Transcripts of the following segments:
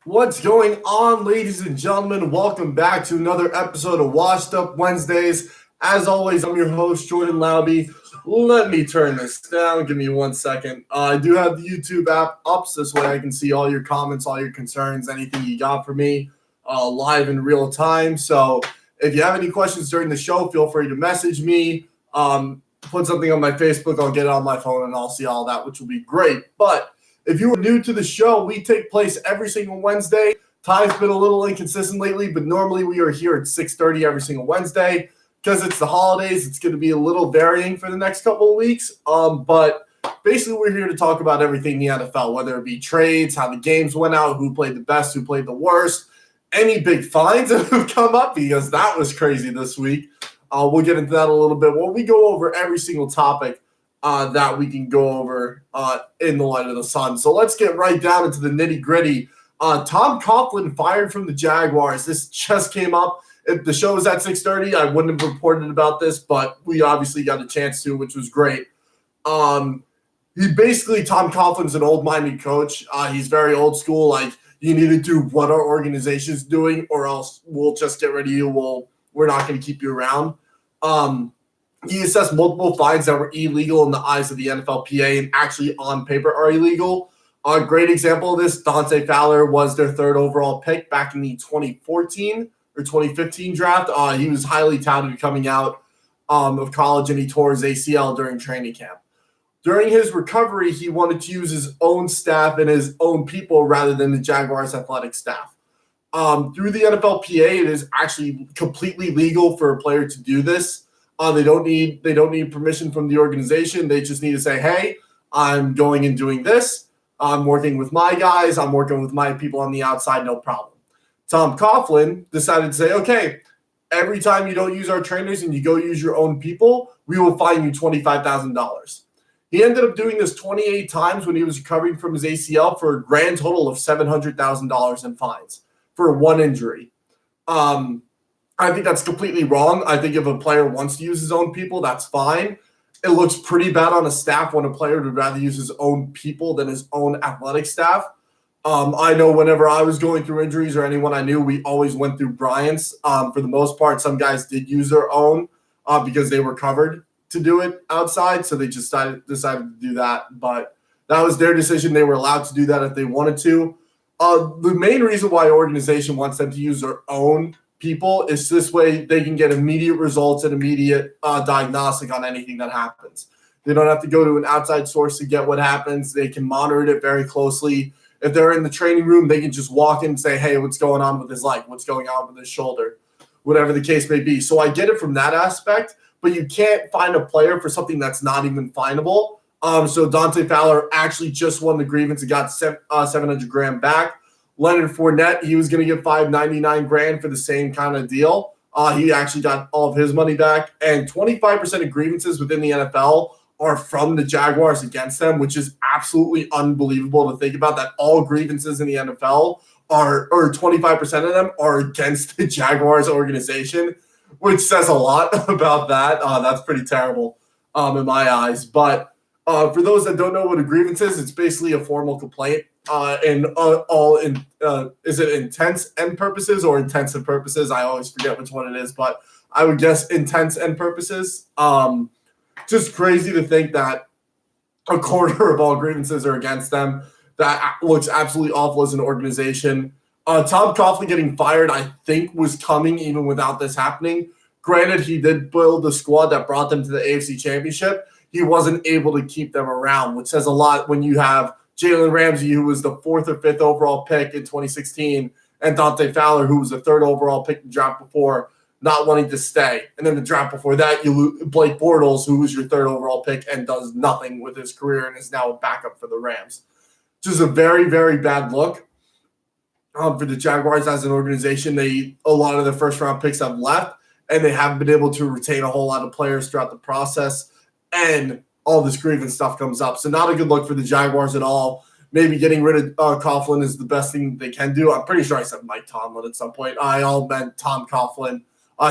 What's going on, ladies and gentlemen? Welcome back to another episode of Washed Up Wednesdays. As always, I'm your host, Jordan Lauby. Let me turn this down. Give me 1 second. I do have the YouTube app up, so this way I can see all your comments, all your concerns, anything you got for me live in real time. So if you have any questions during the show, feel free to message me. Put something on my Facebook. I'll get it on my phone and I'll see all that, which will be great. But if you are new to the show, we take place every single Wednesday. Time's been a little inconsistent lately, but normally we are here at 6:30 every single Wednesday. Because it's the holidays, it's going to be a little varying for the next couple of weeks. But basically, we're here to talk about everything in the NFL, whether it be trades, how the games went out, who played the best, who played the worst, any big fines that have come up, because that was crazy this week. We'll get into that a little bit. Well, we go over every single topic that we can go over in the light of the sun. So let's get right down into the nitty gritty. Tom Coughlin fired from the Jaguars. This just came up. If the show was at 6:30, I wouldn't have reported about this, but we obviously got a chance to, which was great. Tom Coughlin's an old-minded coach. He's very old school. Like, you need to do what our organization's doing, or else we'll just get rid of you. We're not going to keep you around. He assessed multiple fines that were illegal in the eyes of the NFLPA and actually on paper are illegal. A great example of this, Dante Fowler was their third overall pick back in the 2014 or 2015 draft. He was highly touted coming out of college, and he tore his ACL during training camp. During his recovery, he wanted to use his own staff and his own people rather than the Jaguars' athletic staff. Through the NFLPA, it is actually completely legal for a player to do this. They don't need permission from the organization. They just need to say, hey, I'm going and doing this. I'm working with my guys. I'm working with my people on the outside, no problem. Tom Coughlin decided to say, okay, every time you don't use our trainers and you go use your own people, we will fine you $25,000. He ended up doing this 28 times when he was recovering from his ACL for a grand total of $700,000 in fines for one injury. I think that's completely wrong. I think if a player wants to use his own people, that's fine. It looks pretty bad on a staff when a player would rather use his own people than his own athletic staff. I know whenever I was going through injuries or anyone I knew, we always went through Bryant's. For the most part, some guys did use their own because they were covered to do it outside, so they just decided to do that. But that was their decision. They were allowed to do that if they wanted to. The main reason why an organization wants them to use their own people is this way they can get immediate results and immediate diagnostic on anything that happens. They don't have to go to an outside source to get what happens. They can monitor it very closely. If they're in the training room, they can just walk in and say, hey, what's going on with his leg? What's going on with his shoulder? Whatever the case may be. So I get it from that aspect, but you can't fine a player for something that's not even finable. So Dante Fowler actually just won the grievance and got $700,000 back. Leonard Fournette, he was going to get $599,000 for the same kind of deal. He actually got all of his money back. And 25% of grievances within the NFL are from the Jaguars against them, which is absolutely unbelievable to think about, that all grievances in the NFL or 25% of them are against the Jaguars organization, which says a lot about that. That's pretty terrible in my eyes. But for those that don't know what a grievance is, it's basically a formal complaint. Is it intents and purposes or intensive purposes? I always forget which one it is, but I would guess intents and purposes. Just crazy to think that a quarter of all grievances are against them. That looks absolutely awful as an organization. Tom Coughlin getting fired, I think, was coming even without this happening. Granted, he did build the squad that brought them to the AFC Championship. He wasn't able to keep them around, which says a lot when you have Jalen Ramsey, who was the 4th or 5th overall pick in 2016, and Dante Fowler, who was the 3rd overall pick in the draft before, not wanting to stay. And then the draft before that, you lose Blake Bortles, who was your 3rd overall pick and does nothing with his career and is now a backup for the Rams. Just a very, very bad look for the Jaguars as an organization. A lot of their first-round picks have left, and they haven't been able to retain a whole lot of players throughout the process. And all this grievance stuff comes up. So not a good look for the Jaguars at all. Maybe getting rid of Coughlin is the best thing they can do. I'm pretty sure I said Mike Tomlin at some point. I all meant Tom Coughlin.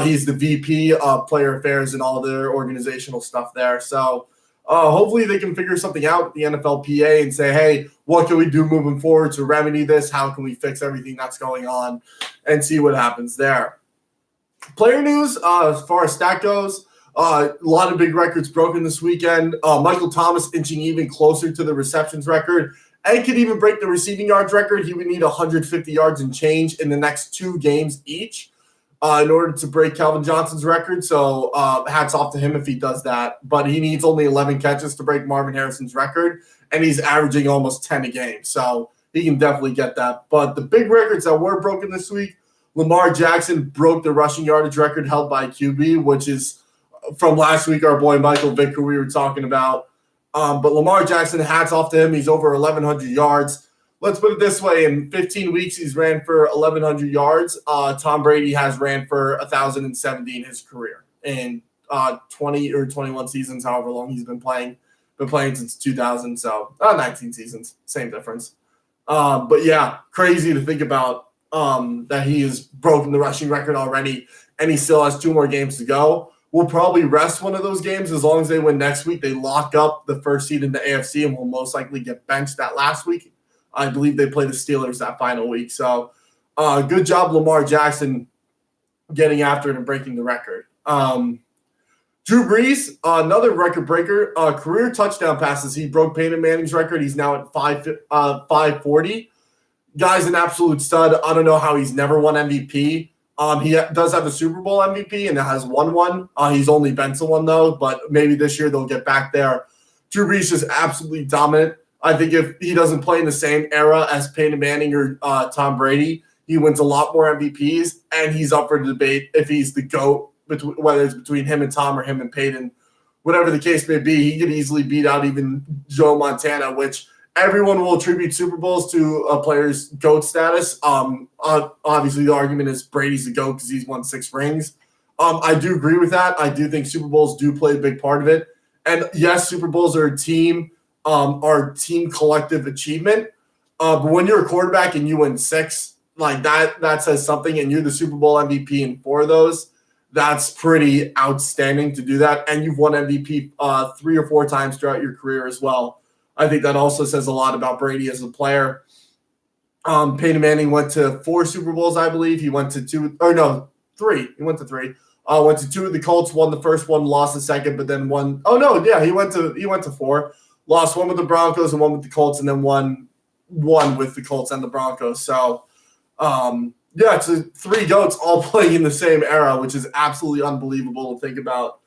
He's the VP of player affairs and all their organizational stuff there. So Hopefully they can figure something out with the NFLPA and say, hey, what can we do moving forward to remedy this? How can we fix everything that's going on and see what happens there? Player news, as far as stat goes, a lot of big records broken this weekend. Michael Thomas inching even closer to the receptions record and could even break the receiving yards record. He would need 150 yards and change in the next 2 games each in order to break Calvin Johnson's record. So hats off to him if he does that. But he needs only 11 catches to break Marvin Harrison's record, and he's averaging almost 10 a game. So he can definitely get that. But the big records that were broken this week, Lamar Jackson broke the rushing yardage record held by QB, which is from last week, our boy Michael Vick, who we were talking about. But Lamar Jackson, hats off to him. He's over 1,100 yards. Let's put it this way. In 15 weeks, he's ran for 1,100 yards. Tom Brady has ran for 1,070 in his career. In 20 or 21 seasons, however long he's been playing. Been playing since 2000, so 19 seasons. Same difference. But yeah, crazy to think about that he has broken the rushing record already, and he still has 2 more games to go. We'll probably rest one of those games as long as they win next week. They lock up the first seed in the AFC and will most likely get benched that last week. I believe they play the Steelers that final week. So good job, Lamar Jackson, getting after it and breaking the record. Drew Brees, another record breaker, career touchdown passes. He broke Peyton Manning's record. He's now at 540. Guy's an absolute stud. I don't know how he's never won MVP. He does have a Super Bowl MVP and has won one. He's only been to one, though, but maybe this year they'll get back there. Drew Brees is absolutely dominant. I think if he doesn't play in the same era as Peyton Manning or Tom Brady, he wins a lot more MVPs, and he's up for debate if he's the GOAT, whether it's between him and Tom or him and Peyton. Whatever the case may be, he could easily beat out even Joe Montana, which everyone will attribute Super Bowls to a player's GOAT status. Obviously, the argument is Brady's the GOAT because he's won 6 rings. I do agree with that. I do think Super Bowls do play a big part of it. And yes, Super Bowls are a team collective achievement. But when you're a quarterback and you win 6, like that says something, and you're the Super Bowl MVP in 4 of those, that's pretty outstanding to do that. And you've won MVP 3 or 4 times throughout your career as well. I think that also says a lot about Brady as a player. Peyton Manning went to 4 Super Bowls, I believe. He went to 3. He went to 3. Went to 2 of the Colts, won the first one, lost the second, but then won. Oh no, yeah, he went to 4. Lost 1 with the Broncos and 1 with the Colts, and then won with the Colts and the Broncos. So, it's 3 GOATs all playing in the same era, which is absolutely unbelievable to think about.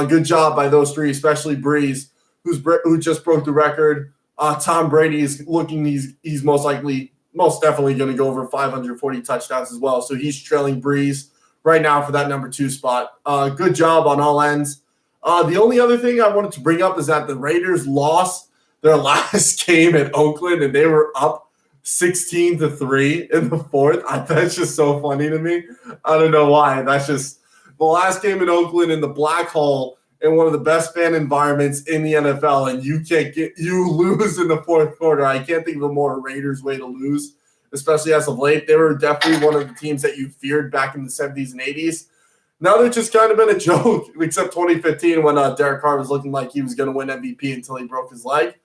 Good job by those 3, especially Brees, who just broke the record. Tom Brady is looking. He's most definitely going to go over 540 touchdowns as well. So he's trailing Brees right now for that number 2 spot. Good job on all ends. The only other thing I wanted to bring up is that the Raiders lost their last game at Oakland, and they were up 16-3 in the 4th. That's just so funny to me. I don't know why. That's just the last game in Oakland in the Black Hole in one of the best fan environments in the NFL, and you lose in the 4th quarter. I can't think of a more Raiders way to lose, especially as of late. They were definitely one of the teams that you feared back in the 70s and 80s. Now they've just kind of been a joke, except 2015 when Derek Carr was looking like he was going to win MVP until he broke his leg.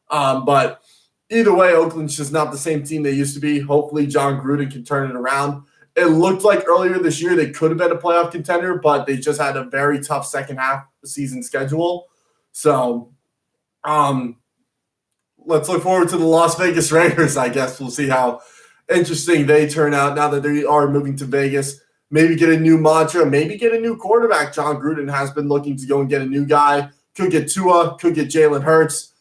But either way, Oakland's just not the same team they used to be. Hopefully John Gruden can turn it around. It looked like earlier this year they could have been a playoff contender, but they just had a very tough second half of the season schedule. So let's look forward to the Las Vegas Raiders, I guess. We'll see how interesting they turn out now that they are moving to Vegas. Maybe get a new mantra, maybe get a new quarterback. John Gruden has been looking to go and get a new guy. Could get Tua, could get Jalen Hurts,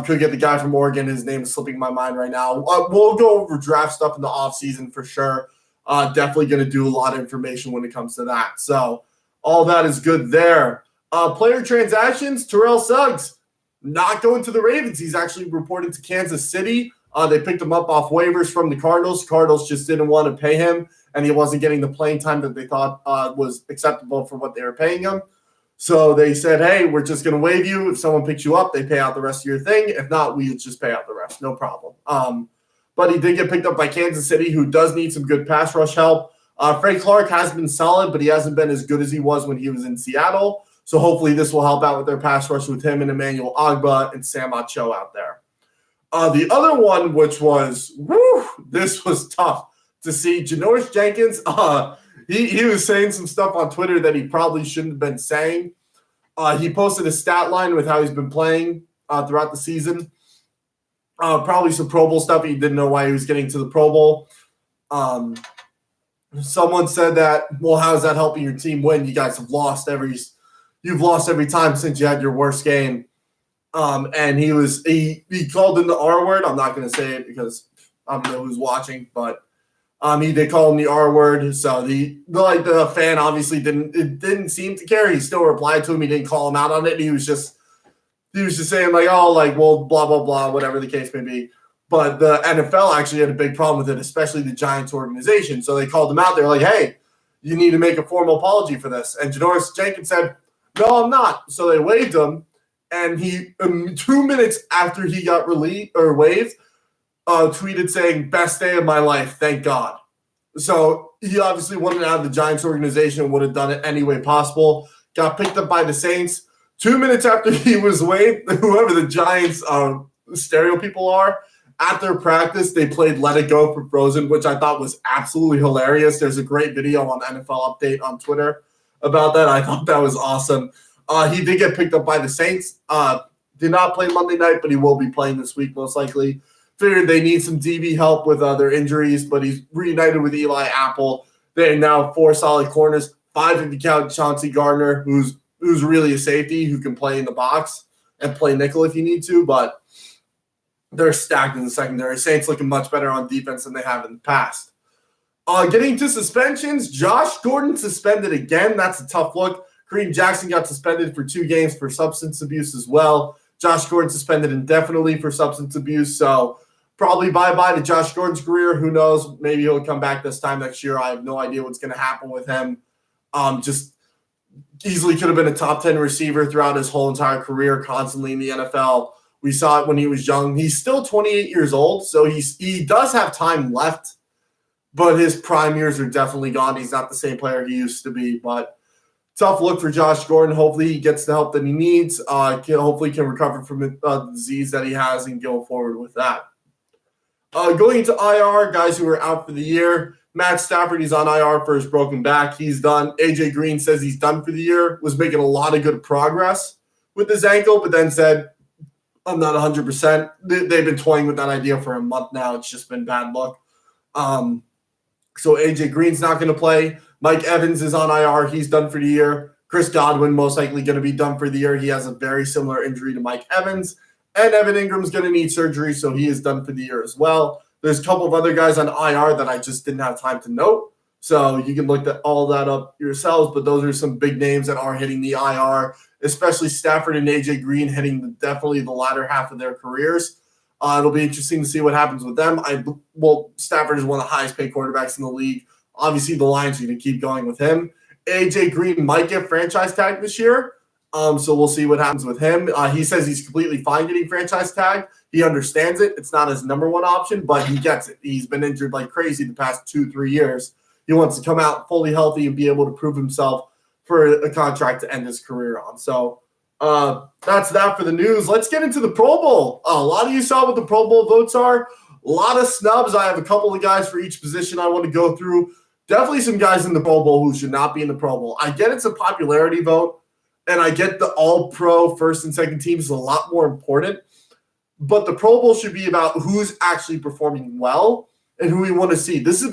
could get the guy from Oregon. His name is slipping my mind right now. We'll go over draft stuff in the offseason for sure. Definitely going to do a lot of information when it comes to that. So all that is good there. Player transactions, Terrell Suggs not going to the Ravens. He's actually reported to Kansas City. They picked him up off waivers from the Cardinals. Cardinals just didn't want to pay him, and he wasn't getting the playing time that they thought was acceptable for what they were paying him. So they said, hey, we're just going to waive you. If someone picks you up, they pay out the rest of your thing. If not, we just pay out the rest. No problem. But he did get picked up by Kansas City, who does need some good pass rush help. Frank Clark has been solid, but he hasn't been as good as he was when he was in Seattle. So hopefully this will help out with their pass rush with him and Emmanuel Ogbah and Sam Acho out there. The other one, which was, this was tough to see. Janoris Jenkins, he was saying some stuff on Twitter that he probably shouldn't have been saying. He posted a stat line with how he's been playing throughout the season. Probably some Pro Bowl stuff. He didn't know why he was getting to the Pro Bowl. Someone said that, well, how is that helping your team win? You guys have lost you've lost every time since you had your worst game. And he called in the R word. I'm not going to say it because I don't know who's watching, but they called him the R word. So the fan obviously didn't seem to care. He still replied to him. He didn't call him out on it. He was just saying like, oh, like, well, blah, blah, blah, whatever the case may be. But the NFL actually had a big problem with it, especially the Giants organization. So they called him out. They're like, hey, you need to make a formal apology for this. And Janoris Jenkins said, no, I'm not. So they waived him. And he, 2 minutes after he got waived, tweeted saying, best day of my life, thank God. So he obviously wanted out of the Giants organization, would have done it any way possible. Got picked up by the Saints. 2 minutes after he was waived, whoever the Giants stereo people are, at their practice, they played Let It Go for Frozen, which I thought was absolutely hilarious. There's a great video on NFL Update on Twitter about that. I thought that was awesome. He did get picked up by the Saints. Did not play Monday night, but he will be playing this week most likely. Figured they need some DB help with their injuries, but he's reunited with Eli Apple. They are now 4 solid corners, 5 if you count Chauncey Gardner, who's really a safety who can play in the box and play nickel if you need to, but they're stacked in the secondary. Saints looking much better on defense than they have in the past. Getting to suspensions, Josh Gordon suspended again. That's a tough look. Kareem Jackson got suspended for 2 games for substance abuse as well. Josh Gordon suspended indefinitely for substance abuse. So probably bye-bye to Josh Gordon's career. Who knows? Maybe he'll come back this time next year. I have no idea what's going to happen with him. Just easily could have been a top 10 receiver throughout his whole entire career, constantly in the NFL. We saw it when he was young. He's still 28 years old, so he does have time left, but his prime years are definitely gone. He's not the same player he used to be, but tough look for Josh Gordon. Hopefully he gets the help that he needs. Hopefully can recover from the disease that he has and go forward with that. Going into IR, guys who are out for the year. Matt Stafford, he's on IR for his broken back. He's done. AJ Green says he's done for the year. Was making a lot of good progress with his ankle, but then said, I'm not 100%. They've been toying with that idea for a month now. It's just been bad luck. So AJ Green's not going to play. Mike Evans is on IR. He's done for the year. Chris Godwin most likely going to be done for the year. He has a very similar injury to Mike Evans. And Evan Ingram's going to need surgery, so he is done for the year as well. There's a couple of other guys on IR that I just didn't have time to note. So you can look at all that up yourselves, but those are some big names that are hitting the IR, especially Stafford and AJ Green hitting definitely the latter half of their careers. It'll be interesting to see what happens with them. Stafford is one of the highest paid quarterbacks in the league. Obviously, the Lions are going to keep going with him. AJ Green might get franchise tagged this year, so we'll see what happens with him. He says he's completely fine getting franchise tagged. He understands it. It's not his number one option, but he gets it. He's been injured like crazy the past 2-3 years. He wants to come out fully healthy and be able to prove himself for a contract to end his career on. So that's that for the news. Let's get into the Pro Bowl. A lot of you saw what the Pro Bowl votes are. A lot of snubs. I have a couple of guys for each position I want to go through. Definitely some guys in the Pro Bowl who should not be in the Pro Bowl. I get it's a popularity vote, and I get the all-pro first and second teams is a lot more important. But the Pro Bowl should be about who's actually performing well and who we want to see. This is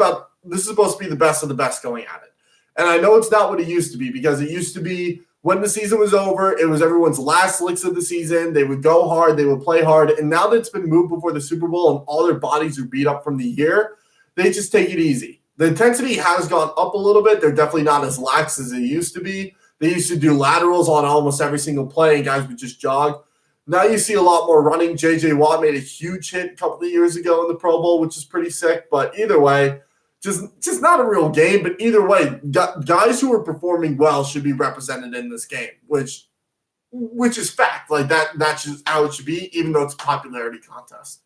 supposed to be the best of the best going at it. And I know it's not what it used to be, because it used to be when the season was over, it was everyone's last licks of the season. They would go hard. They would play hard. And now that it's been moved before the Super Bowl and all their bodies are beat up from the year, they just take it easy. The intensity has gone up a little bit. They're definitely not as lax as they used to be. They used to do laterals on almost every single play, and guys would just jog. Now you see a lot more running. J.J. Watt made a huge hit a couple of years ago in the Pro Bowl, which is pretty sick. But either way, just not a real game. But either way, guys who are performing well should be represented in this game, which is fact. Like that's just how it should be, even though it's a popularity contest.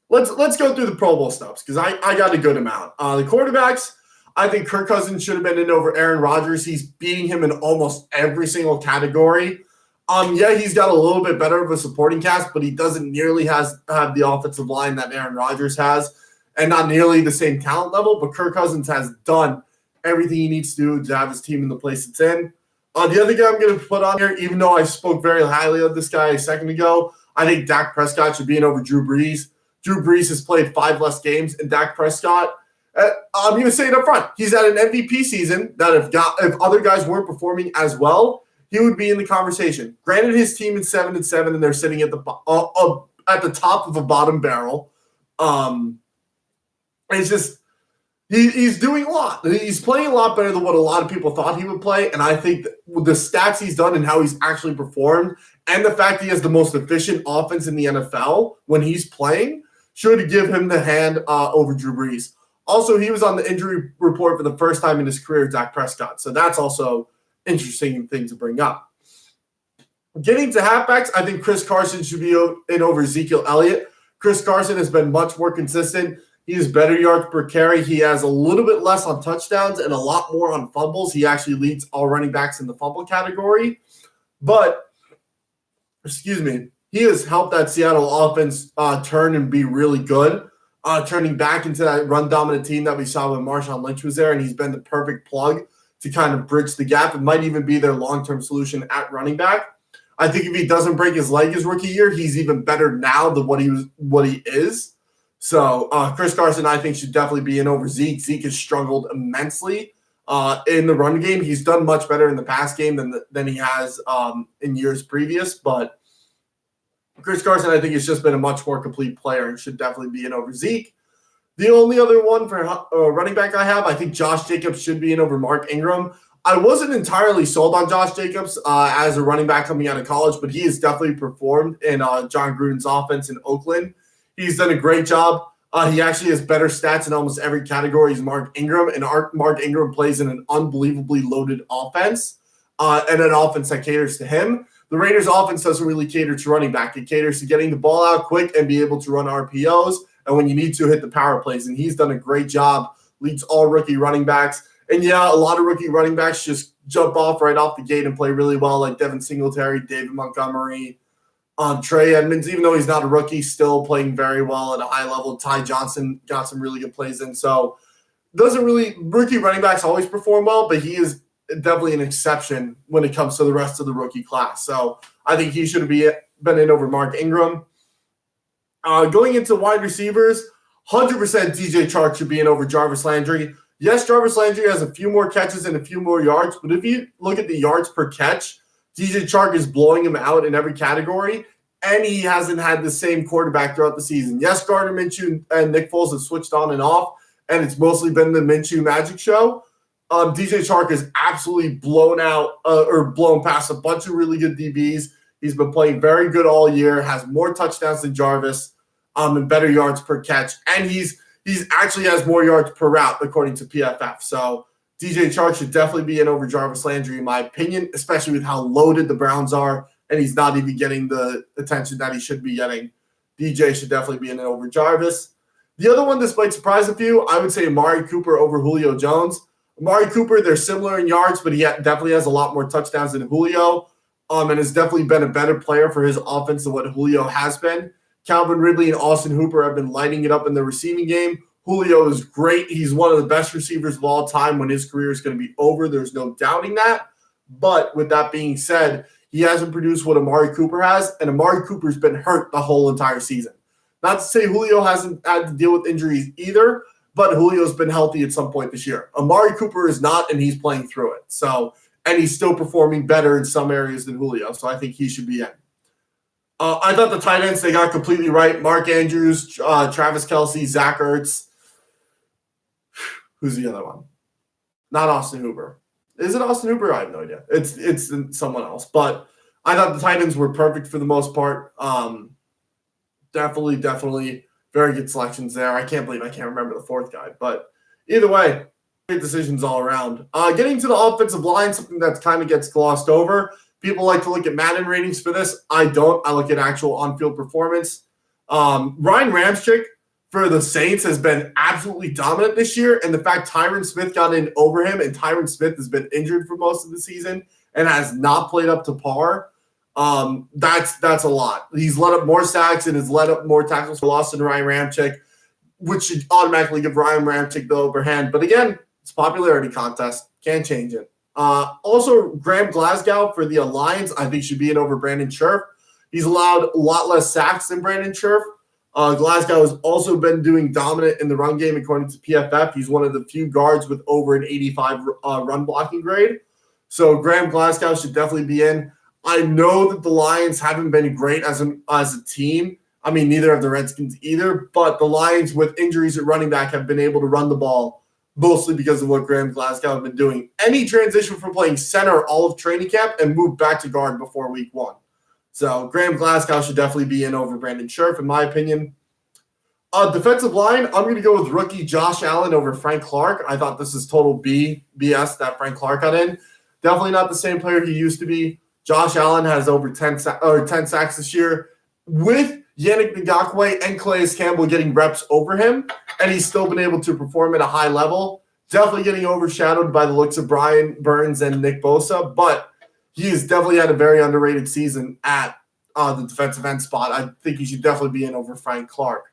Let's go through the Pro Bowl snubs, because I got a good amount. The quarterbacks, I think Kirk Cousins should have been in over Aaron Rodgers. He's beating him in almost every single category. Yeah, he's got a little bit better of a supporting cast, but he doesn't nearly have the offensive line that Aaron Rodgers has, and not nearly the same talent level. But Kirk Cousins has done everything he needs to do to have his team in the place it's in. The other guy I'm going to put on here, even though I spoke very highly of this guy a second ago, I think Dak Prescott should be in over Drew Brees. Drew Brees has played 5 less games, and Dak Prescott, I'm going to say it up front, he's had an MVP season that if other guys weren't performing as well, he would be in the conversation. Granted, his team is 7-7, and they're sitting at the top of a bottom barrel. It's just he's doing a lot. He's playing a lot better than what a lot of people thought he would play, and I think with the stats he's done and how he's actually performed, and the fact he has the most efficient offense in the NFL when he's playing, should give him the hand over Drew Brees. Also, he was on the injury report for the first time in his career, Dak Prescott. So that's also interesting thing to bring up. Getting to halfbacks, I think Chris Carson should be in over Ezekiel Elliott. Chris Carson has been much more consistent. He has better yards per carry. He has a little bit less on touchdowns and a lot more on fumbles. He actually leads all running backs in the fumble category. But, he has helped that Seattle offense turn and be really good, turning back into that run-dominant team that we saw when Marshawn Lynch was there, and he's been the perfect plug to kind of bridge the gap. It might even be their long-term solution at running back. I think if he doesn't break his leg his rookie year, he's even better now than what he is. So Chris Carson, I think, should definitely be in over Zeke. Zeke has struggled immensely in the run game. He's done much better in the pass game than he has in years previous, but Chris Carson, I think, has just been a much more complete player and should definitely be in over Zeke. The only other one for running back I have, I think Josh Jacobs should be in over Mark Ingram. I wasn't entirely sold on Josh Jacobs as a running back coming out of college, but he has definitely performed in John Gruden's offense in Oakland. He's done a great job. He actually has better stats in almost every category as Mark Ingram, and Mark Ingram plays in an unbelievably loaded offense and an offense that caters to him. The Raiders' offense doesn't really cater to running back. It caters to getting the ball out quick and be able to run RPOs, and when you need to, hit the power plays. And he's done a great job, leads all rookie running backs. And, yeah, a lot of rookie running backs just jump off right off the gate and play really well, like Devin Singletary, David Montgomery, Trey Edmonds, even though he's not a rookie, still playing very well at a high level. Ty Johnson got some really good plays in. So rookie running backs always perform well, but he is definitely an exception when it comes to the rest of the rookie class. So I think he should have been in over Mark Ingram. Going into wide receivers, 100% DJ Chark should be in over Jarvis Landry. Yes, Jarvis Landry has a few more catches and a few more yards, but if you look at the yards per catch, DJ Chark is blowing him out in every category, and he hasn't had the same quarterback throughout the season. Yes, Gardner Minshew and Nick Foles have switched on and off, and it's mostly been the Minshew magic show. DJ Chark has absolutely blown past a bunch of really good DBs. He's been playing very good all year, has more touchdowns than Jarvis, and better yards per catch, and he's actually has more yards per route according to PFF. So DJ Chark should definitely be in over Jarvis Landry, in my opinion, especially with how loaded the Browns are, and he's not even getting the attention that he should be getting. DJ should definitely be in over Jarvis. The other one, this might surprise a few, I would say Amari Cooper over Julio Jones. Amari Cooper, they're similar in yards, but he definitely has a lot more touchdowns than Julio, and has definitely been a better player for his offense than what Julio has been. Calvin Ridley and Austin Hooper have been lighting it up in the receiving game. Julio is great. He's one of the best receivers of all time when his career is going to be over. There's no doubting that. But with that being said, he hasn't produced what Amari Cooper has, and Amari Cooper's been hurt the whole entire season. Not to say Julio hasn't had to deal with injuries either, but Julio's been healthy at some point this year. Amari Cooper is not, and he's playing through it. And he's still performing better in some areas than Julio, so I think he should be in. I thought the tight ends, they got completely right. Mark Andrews, Travis Kelce, Zach Ertz. Who's the other one? Not Austin Hooper. Is it Austin Hooper? I have no idea. It's someone else. But I thought the tight ends were perfect for the most part. Definitely very good selections there. I can't believe I can't remember the fourth guy. But either way, great decisions all around. Getting to the offensive line, something that kind of gets glossed over. People like to look at Madden ratings for this. I don't. I look at actual on-field performance. Ryan Ramczyk, for the Saints has been absolutely dominant this year. And the fact Tyron Smith got in over him, and Tyron Smith has been injured for most of the season and has not played up to par, that's a lot. He's let up more sacks and has let up more tackles for loss than Ryan Ramczyk, which should automatically give Ryan Ramczyk the overhand. But again, it's a popularity contest. Can't change it. Also, Graham Glasgow for the Lions, I think should be in over Brandon Scherff. He's allowed a lot less sacks than Brandon Scherff. Glasgow has also been doing dominant in the run game according to PFF. He's one of the few guards with over an 85 run blocking grade. So Graham Glasgow should definitely be in. I know that the Lions haven't been great as a team. I mean, neither have the Redskins either. But the Lions, with injuries at running back, have been able to run the ball mostly because of what Graham Glasgow has been doing. Any transition from playing center all of training camp and move back to guard before week 1. So Graham Glasgow should definitely be in over Brandon Scherff, in my opinion. Defensive line, I'm going to go with rookie Josh Allen over Frank Clark. I thought this is total BS that Frank Clark got in. Definitely not the same player he used to be. Josh Allen has over 10 sacks this year with Yannick Ngakoue and Calais Campbell getting reps over him, and he's still been able to perform at a high level. Definitely getting overshadowed by the looks of Brian Burns and Nick Bosa, but he has definitely had a very underrated season at the defensive end spot. I think he should definitely be in over Frank Clark.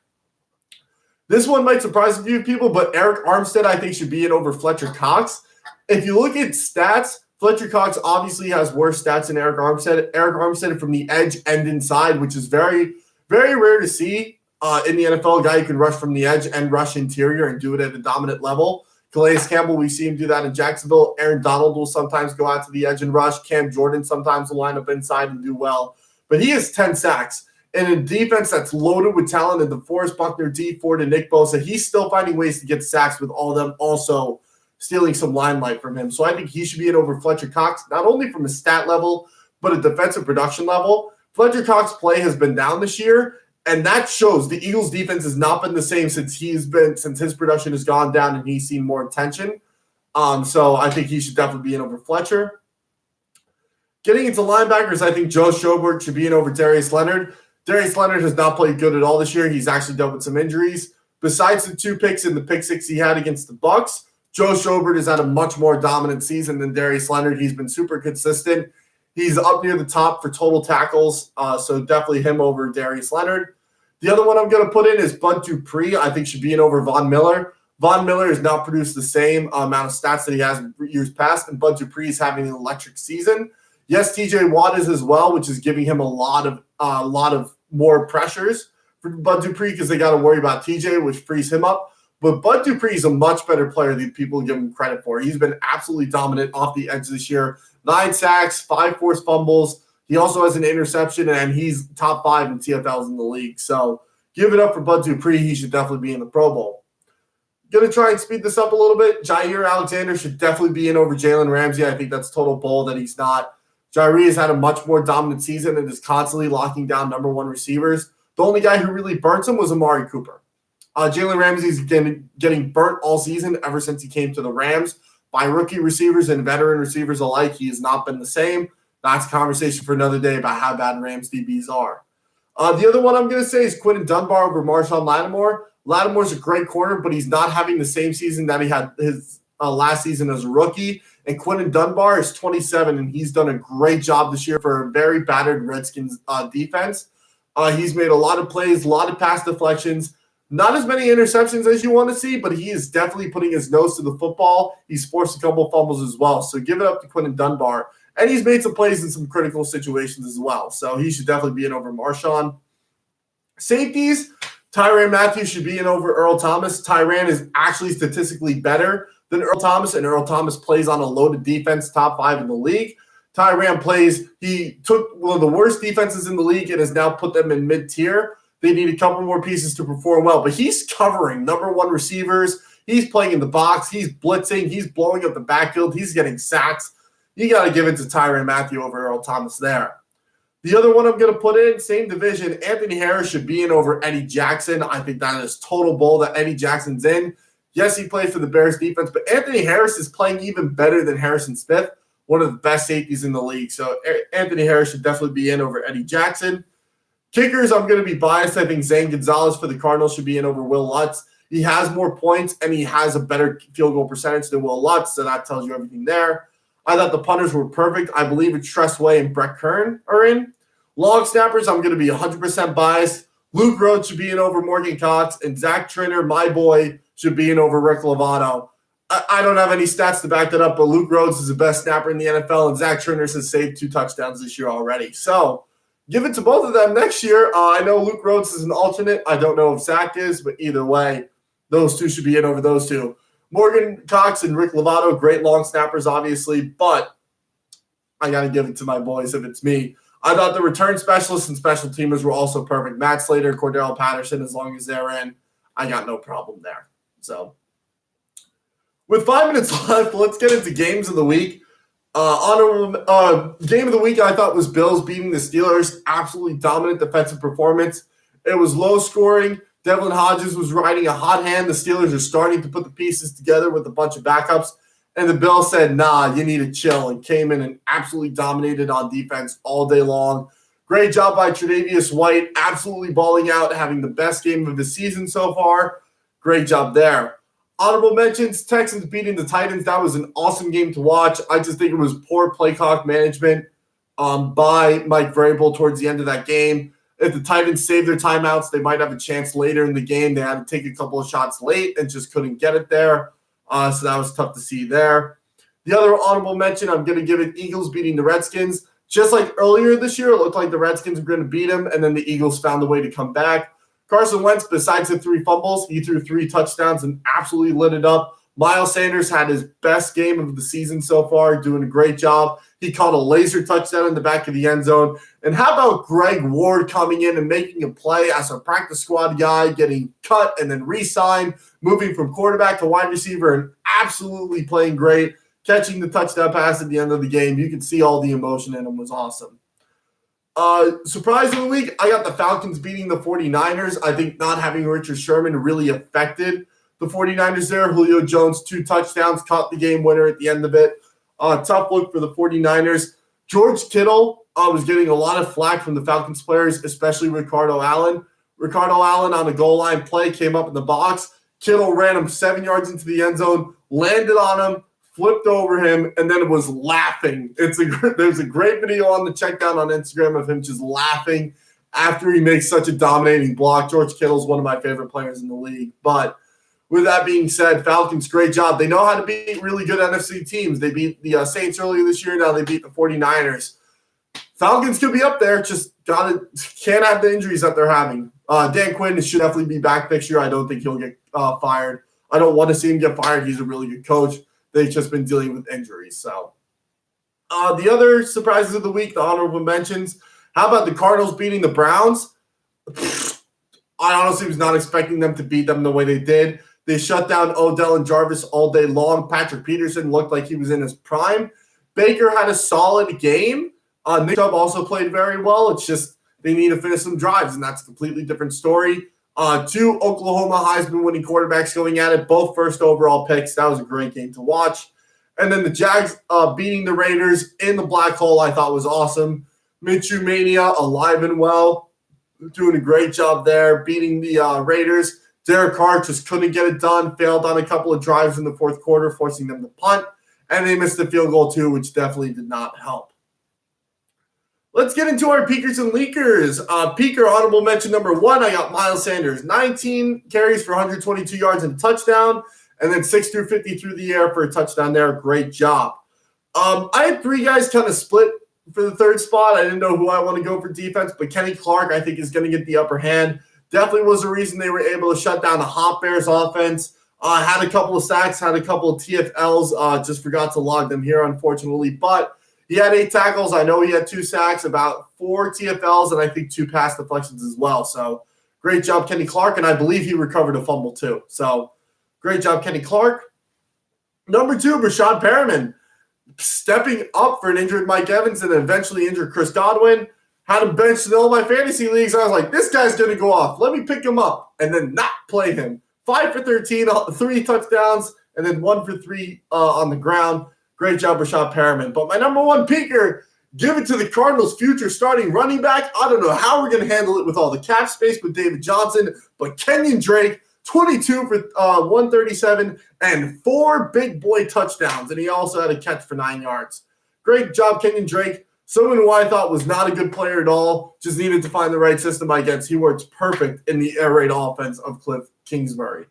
This one might surprise a few people, but Eric Armstead, I think, should be in over Fletcher Cox. If you look at stats, Fletcher Cox obviously has worse stats than Eric Armstead. Eric Armstead from the edge and inside, which is very, very rare to see in the NFL. A guy who can rush from the edge and rush interior and do it at a dominant level. Calais Campbell, we see him do that in Jacksonville. Aaron Donald will sometimes go out to the edge and rush. Cam Jordan sometimes will line up inside and do well. But he has 10 sacks. And in a defense that's loaded with talent in DeForest Buckner, D Ford, and Nick Bosa, he's still finding ways to get sacks with all of them also stealing some limelight from him. So I think he should be in over Fletcher Cox, not only from a stat level, but a defensive production level. Fletcher Cox's play has been down this year, and that shows the Eagles' defense has not been the same since his production has gone down and he's seen more attention. So I think he should definitely be in over Fletcher. Getting into linebackers, I think Joe Schobert should be in over Darius Leonard. Darius Leonard has not played good at all this year. He's actually dealt with some injuries. Besides the 2 picks and the pick 6 he had against the Bucs, Joe Schobert has had a much more dominant season than Darius Leonard. He's been super consistent. He's up near the top for total tackles, so definitely him over Darius Leonard. The other one I'm going to put in is Bud Dupree. I think should be in over Von Miller. Von Miller has not produced the same amount of stats that he has in years past, and Bud Dupree is having an electric season. Yes, TJ Watt is as well, which is giving him a lot of more pressures for Bud Dupree because they got to worry about TJ, which frees him up. But Bud Dupree is a much better player than people give him credit for. He's been absolutely dominant off the edge this year. 9 sacks, 5 forced fumbles. He also has an interception, and he's top 5 in TFLs in the league. So give it up for Bud Dupree. He should definitely be in the Pro Bowl. Going to try and speed this up a little bit. Jair Alexander should definitely be in over Jalen Ramsey. I think that's total bull that he's not. Jair has had a much more dominant season and is constantly locking down number 1 receivers. The only guy who really burnt him was Amari Cooper. Jalen Ramsey's getting burnt all season ever since he came to the Rams by rookie receivers and veteran receivers alike. He has not been the same. That's a conversation for another day about how bad Rams DBs are. The other one I'm going to say is Quinton Dunbar over Marshawn Lattimore. Lattimore's a great corner, but he's not having the same season that he had his last season as a rookie. And Quinton Dunbar is 27, and he's done a great job this year for a very battered Redskins defense. He's made a lot of plays, a lot of pass deflections. Not as many interceptions as you want to see, but he is definitely putting his nose to the football. He's forced a couple fumbles as well. So give it up to Quinton Dunbar. And he's made some plays in some critical situations as well. So he should definitely be in over Marshawn. Safeties, Tyrann Mathieu should be in over Earl Thomas. Tyrann is actually statistically better than Earl Thomas, and Earl Thomas plays on a loaded defense, top 5 in the league. He took one of the worst defenses in the league and has now put them in mid-tier. They need a couple more pieces to perform well, but he's covering number 1 receivers. He's playing in the box. He's blitzing. He's blowing up the backfield. He's getting sacks. You got to give it to Tyrann Mathieu over Earl Thomas there. The other one I'm going to put in, same division, Anthony Harris should be in over Eddie Jackson. I think that is total bull that Eddie Jackson's in. Yes, he plays for the Bears defense, but Anthony Harris is playing even better than Harrison Smith, one of the best safeties in the league. So Anthony Harris should definitely be in over Eddie Jackson. Kickers, I'm going to be biased. I think Zane Gonzalez for the Cardinals should be in over Will Lutz. He has more points, and he has a better field goal percentage than Will Lutz, so that tells you everything there. I thought the punters were perfect. I believe it's Tress Way and Brett Kern are in. Long snappers, I'm going to be 100% biased. Luke Rhodes should be in over Morgan Cox, and Zach Triner, my boy, should be in over Rick Lovato. I don't have any stats to back that up, but Luke Rhodes is the best snapper in the NFL, and Zach Triner has saved 2 touchdowns this year already. So give it to both of them next year. I know Luke Rhodes is an alternate. I don't know if Zach is, but either way, those two should be in over those two. Morgan Cox and Rick Lovato, great long snappers, obviously, but I got to give it to my boys if it's me. I thought the return specialists and special teamers were also perfect. Matt Slater and Cordell Patterson, as long as they're in, I got no problem there. So with 5 minutes left, let's get into games of the week. Honorable game of the week I thought was Bills beating the Steelers. Absolutely dominant defensive performance. It was low scoring. Devlin Hodges was riding a hot hand. The Steelers are starting to put the pieces together with a bunch of backups. And the Bills said, nah, you need to chill, and came in and absolutely dominated on defense all day long. Great job by Tre'Davious White, absolutely balling out, having the best game of the season so far. Great job there. Honorable mentions, Texans beating the Titans. That was an awesome game to watch. I just think it was poor play clock management by Mike Vrabel towards the end of that game. If the Titans saved their timeouts, they might have a chance later in the game. They had to take a couple of shots late and just couldn't get it there. So that was tough to see there. The other honorable mention, I'm going to give it Eagles beating the Redskins. Just like earlier this year, it looked like the Redskins were going to beat them, and then the Eagles found a way to come back. Carson Wentz, besides the 3 fumbles, he threw 3 touchdowns and absolutely lit it up. Miles Sanders had his best game of the season so far, doing a great job. He caught a laser touchdown in the back of the end zone. And how about Greg Ward coming in and making a play as a practice squad guy, getting cut and then re-signed, moving from quarterback to wide receiver and absolutely playing great, catching the touchdown pass at the end of the game. You could see all the emotion in him. Was awesome. Surprise of the week, I got the Falcons beating the 49ers. I think not having Richard Sherman really affected the 49ers there. Julio Jones, 2 touchdowns, caught the game winner at the end of it. Tough look for the 49ers. George Kittle was getting a lot of flack from the Falcons players, especially Ricardo Allen. Ricardo Allen on a goal line play came up in the box. Kittle ran him 7 yards into the end zone, landed on him, flipped over him, and then was laughing. There's a great video on the check down on Instagram of him just laughing after he makes such a dominating block. George Kittle's one of my favorite players in the league. But with that being said, Falcons, great job. They know how to beat really good NFC teams. They beat the Saints earlier this year. Now they beat the 49ers. Falcons could be up there. Just can't have the injuries that they're having. Dan Quinn should definitely be back next year. I don't think he'll get fired. I don't want to see him get fired. He's a really good coach. They've just been dealing with injuries. So the other surprises of the week, the honorable mentions. How about the Cardinals beating the Browns? I honestly was not expecting them to beat them the way they did. They shut down Odell and Jarvis all day long. Patrick Peterson looked like he was in his prime. Baker had a solid game. Nick Chubb also played very well. It's just they need to finish some drives, and that's a completely different story. 2 Oklahoma Heisman-winning quarterbacks going at it, both first overall picks. That was a great game to watch. And then the Jags beating the Raiders in the black hole I thought was awesome. Minshew Mania alive and well, doing a great job there, beating the Raiders. Derek Carr just couldn't get it done, failed on a couple of drives in the fourth quarter, forcing them to punt, and they missed the field goal too, which definitely did not help. Let's get into our Peekers and Leakers. Peeker honorable mention number 1, I got Miles Sanders. 19 carries for 122 yards and a touchdown, and then 6 through 50 through the air for a touchdown there. Great job. I had 3 guys kind of split for the 3rd spot. I didn't know who I want to go for defense, but Kenny Clark I think is going to get the upper hand. Definitely was the reason they were able to shut down the Hot Bears offense. Had a couple of sacks, had a couple of TFLs. Just forgot to log them here, unfortunately. But he had 8 tackles. I know he had 2 sacks, about 4 TFLs, and I think 2 pass deflections as well. So great job, Kenny Clark. And I believe he recovered a fumble too. So great job, Kenny Clark. Number 2, Brashad Perriman, stepping up for an injured Mike Evans and then eventually injured Chris Godwin. Had him benched in all my fantasy leagues. I was like, this guy's going to go off. Let me pick him up and then not play him. 5 for 13, 3 touchdowns, and then 1 for 3 on the ground. Great job, Brashad Perriman. But my number 1 peeker Give it to the Cardinals' future starting running back. I don't know how we're going to handle it with all the cap space with David Johnson, but Kenyon Drake, 22 for 137 and 4 big boy touchdowns, and he also had a catch for 9 yards. Great job, Kenyon Drake. Someone who I thought was not a good player at all, just needed to find the right system, I guess. He works perfect in the air raid offense of Cliff Kingsbury.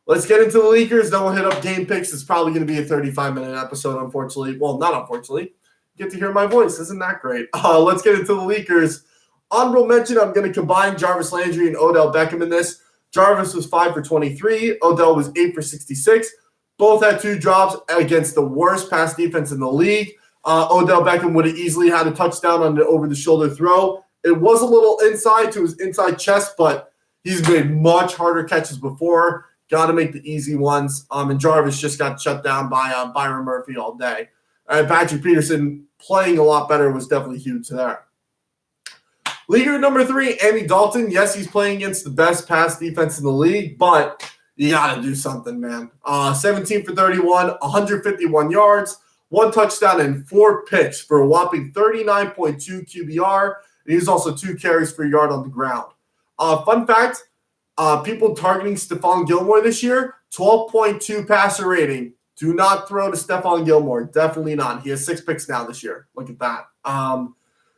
Let's get into the leakers, then we'll hit up game picks. It's probably going to be a 35-minute episode, unfortunately. Well, not unfortunately. You get to hear my voice. Isn't that great? Let's get into the leakers. Honorable mention, I'm going to combine Jarvis Landry and Odell Beckham in this. Jarvis was 5 for 23. Odell was 8 for 66. Both had 2 drops against the worst pass defense in the league. Odell Beckham would have easily had a touchdown on the over-the-shoulder throw. It was a little inside to his inside chest, but he's made much harder catches before. Got to make the easy ones. And Jarvis just got shut down by Byron Murphy all day. Patrick Peterson playing a lot better was definitely huge there. Leaguer number 3, Andy Dalton. Yes, he's playing against the best pass defense in the league, but you got to do something, man. 17 for 31, 151 yards, 1 touchdown, and 4 picks for a whopping 39.2 QBR. And he's also 2 carries per yard on the ground. Fun fact, people targeting Stephon Gilmore this year, 12.2 passer rating. Do not throw to Stephon Gilmore. Definitely not. He has 6 picks now this year. Look at that.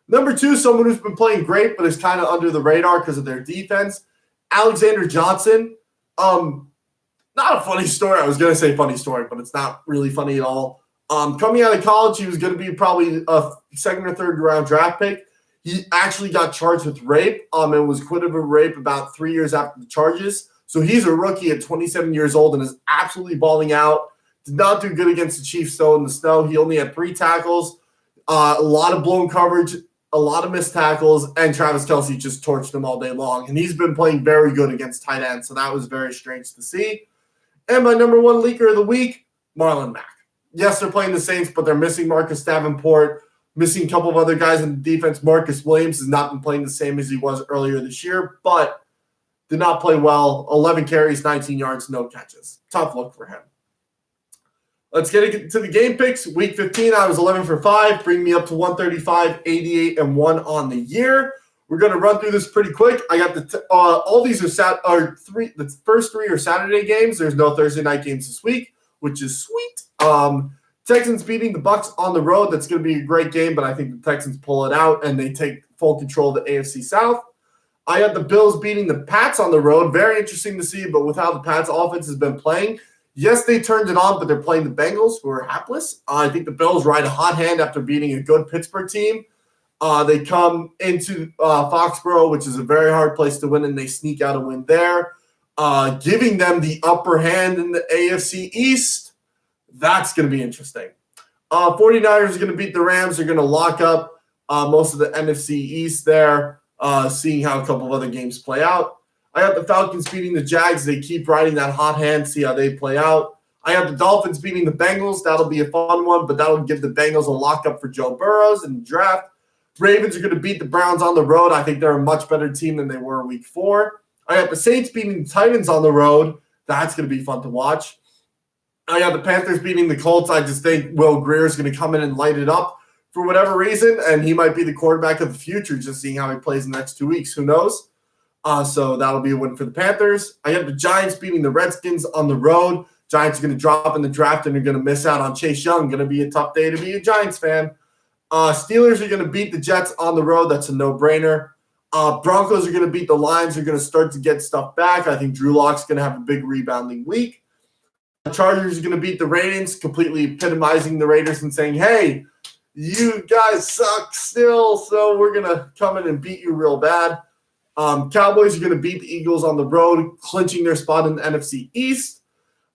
Number 2, someone who's been playing great, but is kind of under the radar because of their defense, Alexander Johnson. Not a funny story. I was going to say funny story, but it's not really funny at all. Coming out of college, he was going to be probably a 2nd or 3rd round draft pick. He actually got charged with rape and was acquitted of rape about 3 years after the charges. So he's a rookie at 27 years old and is absolutely balling out. Did not do good against the Chiefs, though, in the snow. He only had 3 tackles, a lot of blown coverage, a lot of missed tackles, and Travis Kelce just torched him all day long. And he's been playing very good against tight ends, so that was very strange to see. And my number 1 leaker of the week, Marlon Mack. Yes, they're playing the Saints, but they're missing Marcus Davenport, missing a couple of other guys in the defense. Marcus Williams has not been playing the same as he was earlier this year, but did not play well. 11 carries, 19 yards, no catches. Tough look for him. Let's get into the game picks. Week 15, I was 11 for 5, bringing me up to 135, 88, and 1 on the year. We're going to run through this pretty quick. I got all these are three. The first 3 are Saturday games. There's no Thursday night games this week, which is sweet. Texans beating the Bucs on the road. That's going to be a great game, but I think the Texans pull it out and they take full control of the AFC South. I had the Bills beating the Pats on the road. Very interesting to see, but with how the Pats offense has been playing, yes, they turned it on, but they're playing the Bengals, who are hapless. I think the Bills ride a hot hand after beating a good Pittsburgh team. They come into Foxborough, which is a very hard place to win, and they sneak out a win there, giving them the upper hand in the AFC East. That's going to be interesting. 49ers are going to beat the Rams. They're going to lock up most of the NFC East there, seeing how a couple of other games play out. I have the Falcons beating the Jags. They keep riding that hot hand, see how they play out. I have the Dolphins beating the Bengals. That'll be a fun one, but that'll give the Bengals a lockup for Joe Burrows in the draft. Ravens are going to beat the Browns on the road. I think they're a much better team than they were week 4. I have the Saints beating the Titans on the road. That's going to be fun to watch. I got the Panthers beating the Colts. I just think Will Grier is going to come in and light it up for whatever reason, and he might be the quarterback of the future, just seeing how he plays in the next 2 weeks. Who knows? So that'll be a win for the Panthers. I have the Giants beating the Redskins on the road. Giants are going to drop in the draft, and they're going to miss out on Chase Young. Going to be a tough day to be a Giants fan. Steelers are going to beat the Jets on the road. That's a no-brainer. Broncos are going to beat the Lions. They're going to start to get stuff back. I think Drew Lock's going to have a big rebounding week. The Chargers are going to beat the Raiders, completely epitomizing the Raiders and saying, hey, you guys suck still, so we're going to come in and beat you real bad. Cowboys are going to beat the Eagles on the road, clinching their spot in the NFC East.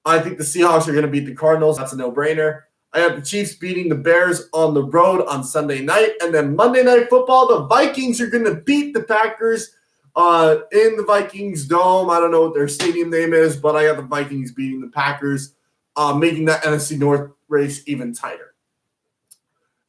I think the Seahawks are going to beat the Cardinals. That's a no-brainer. I have the Chiefs beating the Bears on the road on Sunday night. And then Monday Night Football, the Vikings are going to beat the Packers in the Vikings Dome. I don't know what their stadium name is, but I have the Vikings beating the Packers, making that NFC North race even tighter.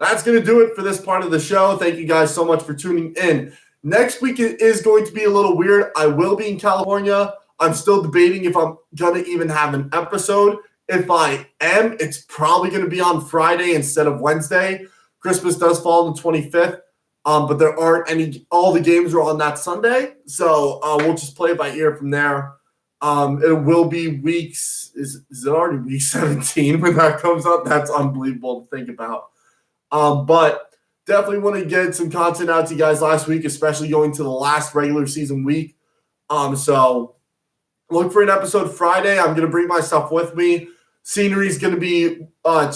That's going to do it for this part of the show. Thank you guys so much for tuning in. Next week is going to be a little weird. I will be in California. I'm still debating if I'm going to even have an episode. If I am, it's probably going to be on Friday instead of Wednesday. Christmas does fall on the 25th, but there aren't any. All the games are on that Sunday, so we'll just play it by ear from there. It will be weeks. Is it already week 17 when that comes up? That's unbelievable to think about. But definitely want to get some content out to you guys last week, especially going to the last regular season week. So look for an episode Friday. I'm going to bring my stuff with me. Scenery is going to be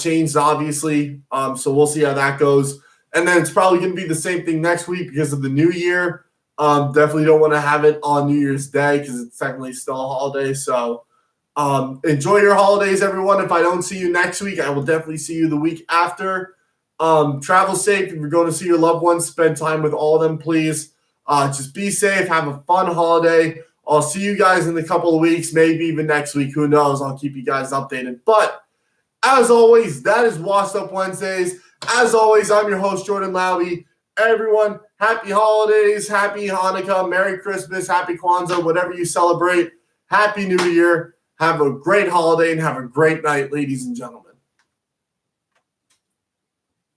changed, obviously. So we'll see how that goes. And then it's probably going to be the same thing next week because of the new year. Definitely don't want to have it on New Year's Day because it's technically still a holiday. So enjoy your holidays, everyone. If I don't see you next week, I will definitely see you the week after. Travel safe. If you're going to see your loved ones, spend time with all of them, please. Just be safe. Have a fun holiday. I'll see you guys in a couple of weeks, maybe even next week. Who knows? I'll keep you guys updated. But as always, that is Washed Up Wednesdays. As always, I'm your host, Jordan Lowry. Everyone, happy holidays, happy Hanukkah, Merry Christmas, happy Kwanzaa, whatever you celebrate. Happy New Year. Have a great holiday and have a great night, ladies and gentlemen.